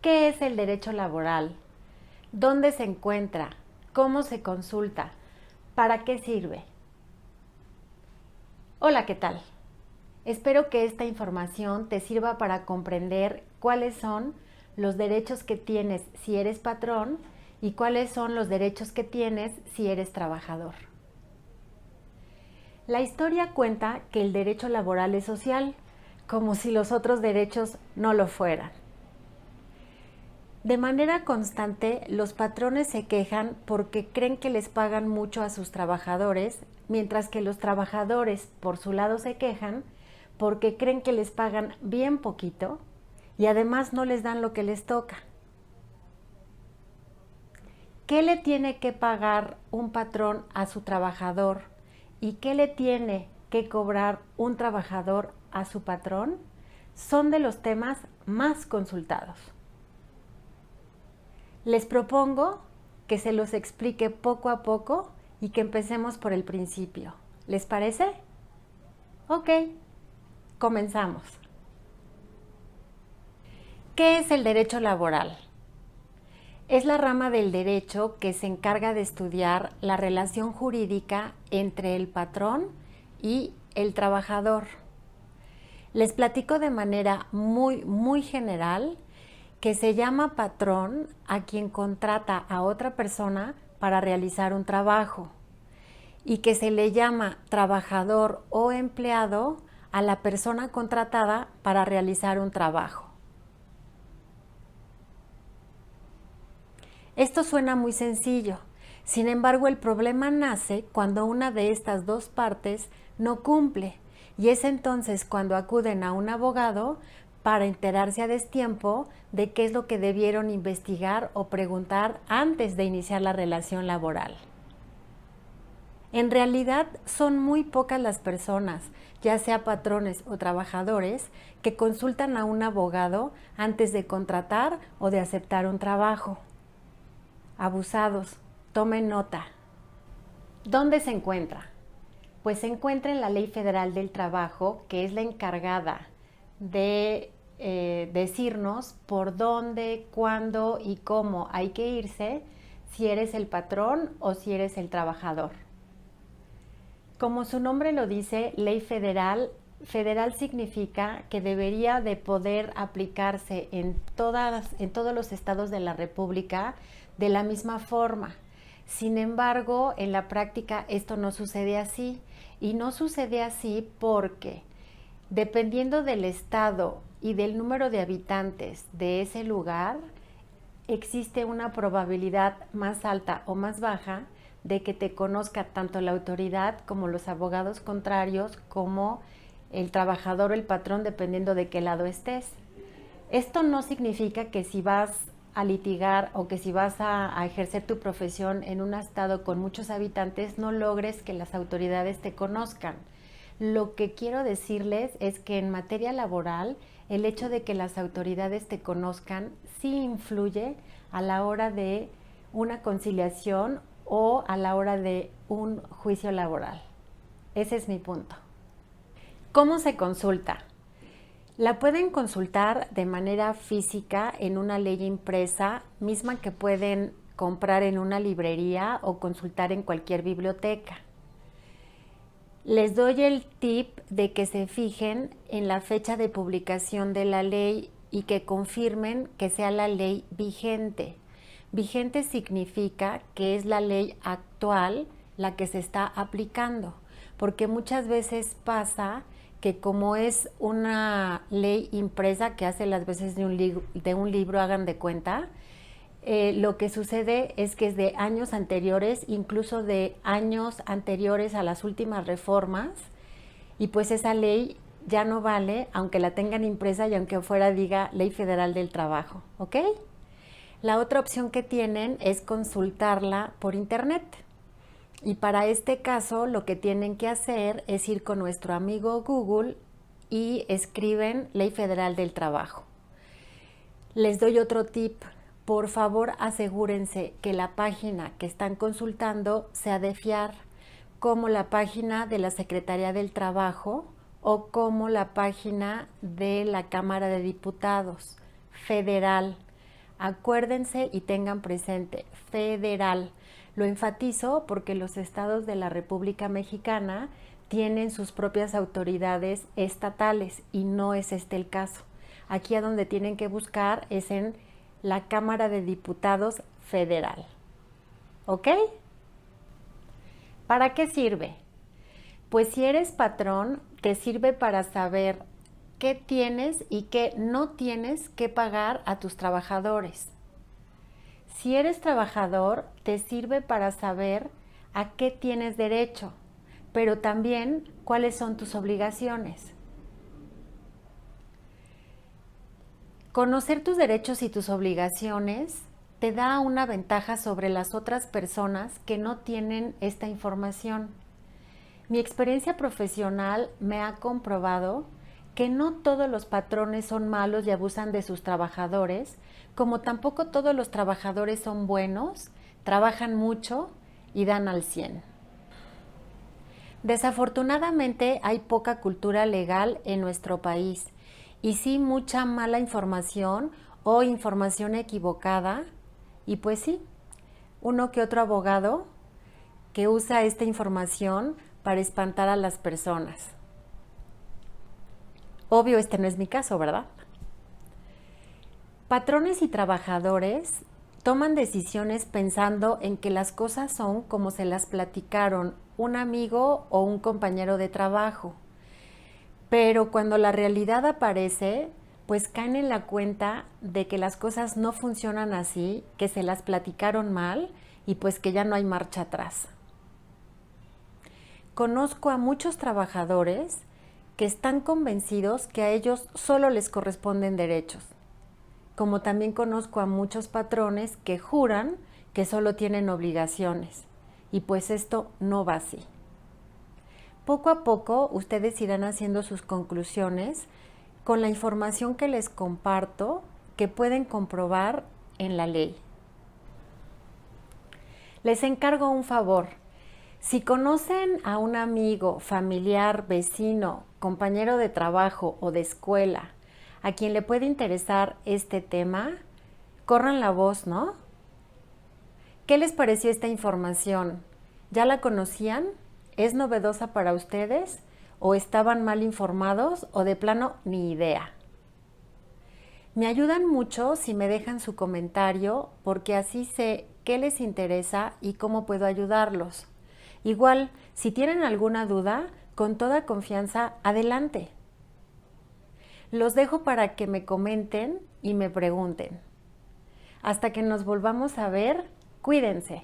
¿Qué es el derecho laboral? ¿Dónde se encuentra? ¿Cómo se consulta? ¿Para qué sirve? Hola, ¿qué tal? Espero que esta información te sirva para comprender cuáles son los derechos que tienes si eres patrón y cuáles son los derechos que tienes si eres trabajador. La historia cuenta que el derecho laboral es social, como si los otros derechos no lo fueran. De manera constante, los patrones se quejan porque creen que les pagan mucho a sus trabajadores, mientras que los trabajadores, por su lado, se quejan porque creen que les pagan bien poquito y además no les dan lo que les toca. ¿Qué le tiene que pagar un patrón a su trabajador y qué le tiene que cobrar un trabajador a su patrón? Son de los temas más consultados. Les propongo que se los explique poco a poco y que empecemos por el principio. ¿Les parece? Ok, comenzamos. ¿Qué es el derecho laboral? Es la rama del derecho que se encarga de estudiar la relación jurídica entre el patrón y el trabajador. Les platico de manera muy general que se llama patrón a quien contrata a otra persona para realizar un trabajo y que se le llama trabajador o empleado a la persona contratada para realizar un trabajo. Esto suena muy sencillo, sin embargo el problema nace cuando una de estas dos partes no cumple y es entonces cuando acuden a un abogado para enterarse a destiempo de qué es lo que debieron investigar o preguntar antes de iniciar la relación laboral. En realidad son muy pocas las personas, ya sea patrones o trabajadores, que consultan a un abogado antes de contratar o de aceptar un trabajo. Abusados, tomen nota. ¿Dónde se encuentra? Pues se encuentra en la Ley Federal del Trabajo, que es la encargada de decirnos por dónde, cuándo y cómo hay que irse si eres el patrón o si eres el trabajador. Como su nombre lo dice, Ley Federal, federal significa que debería de poder aplicarse en todos los estados de la República de la misma forma. Sin embargo, en la práctica esto no sucede así y no sucede así porque dependiendo del estado y del número de habitantes de ese lugar, existe una probabilidad más alta o más baja de que te conozca tanto la autoridad como los abogados contrarios, como el trabajador o el patrón, dependiendo de qué lado estés. Esto no significa que si vas a litigar o que si vas a ejercer tu profesión en un estado con muchos habitantes no logres que las autoridades te conozcan. Lo que quiero decirles es que en materia laboral el hecho de que las autoridades te conozcan sí influye a la hora de una conciliación o a la hora de un juicio laboral. Ese es mi punto. ¿Cómo se consulta? La pueden consultar de manera física en una ley impresa, misma que pueden comprar en una librería o consultar en cualquier biblioteca. Les doy el tip de que se fijen en la fecha de publicación de la ley y que confirmen que sea la ley vigente. Vigente significa que es la ley actual la que se está aplicando, porque muchas veces pasa que como es una ley impresa que hace las veces de un libro, hagan de cuenta, lo que sucede es que es de años anteriores, incluso de años anteriores a las últimas reformas, y pues esa ley ya no vale, aunque la tengan impresa y aunque afuera diga Ley Federal del Trabajo, ¿ok? La otra opción que tienen es consultarla por internet. Y para este caso lo que tienen que hacer es ir con nuestro amigo Google y escriben Ley Federal del Trabajo. Les doy otro tip. Por favor, asegúrense que la página que están consultando sea de fiar, como la página de la Secretaría del Trabajo o como la página de la Cámara de Diputados Federal, Acuérdense y tengan presente, federal. Lo enfatizo porque los estados de la República Mexicana tienen sus propias autoridades estatales y no es este el caso. Aquí a donde tienen que buscar es en la Cámara de Diputados Federal. ¿Ok? ¿Para qué sirve? Pues si eres patrón, te sirve para saber qué tienes y qué no tienes que pagar a tus trabajadores. Si eres trabajador, te sirve para saber a qué tienes derecho, pero también cuáles son tus obligaciones. Conocer tus derechos y tus obligaciones te da una ventaja sobre las otras personas que no tienen esta información. Mi experiencia profesional me ha comprobado que no todos los patrones son malos y abusan de sus trabajadores, como tampoco todos los trabajadores son buenos, trabajan mucho y dan al 100. Desafortunadamente hay poca cultura legal en nuestro país y sí mucha mala información o información equivocada y pues sí, uno que otro abogado que usa esta información para espantar a las personas. Obvio, este no es mi caso, ¿verdad? Patrones y trabajadores toman decisiones pensando en que las cosas son como se las platicaron un amigo o un compañero de trabajo. Pero cuando la realidad aparece, pues caen en la cuenta de que las cosas no funcionan así, que se las platicaron mal y pues que ya no hay marcha atrás. Conozco a muchos trabajadores que están convencidos que a ellos solo les corresponden derechos, como también conozco a muchos patrones que juran que solo tienen obligaciones, y pues esto no va así. Poco a poco ustedes irán haciendo sus conclusiones con la información que les comparto que pueden comprobar en la ley. Les encargo un favor. Si conocen a un amigo, familiar, vecino, compañero de trabajo o de escuela a quien le puede interesar este tema, corran la voz, ¿no? ¿Qué les pareció esta información? ¿Ya la conocían? ¿Es novedosa para ustedes? ¿O estaban mal informados? ¿O de plano ni idea? Me ayudan mucho si me dejan su comentario porque así sé qué les interesa y cómo puedo ayudarlos. Igual, si tienen alguna duda, con toda confianza, adelante. Los dejo para que me comenten y me pregunten. Hasta que nos volvamos a ver, cuídense.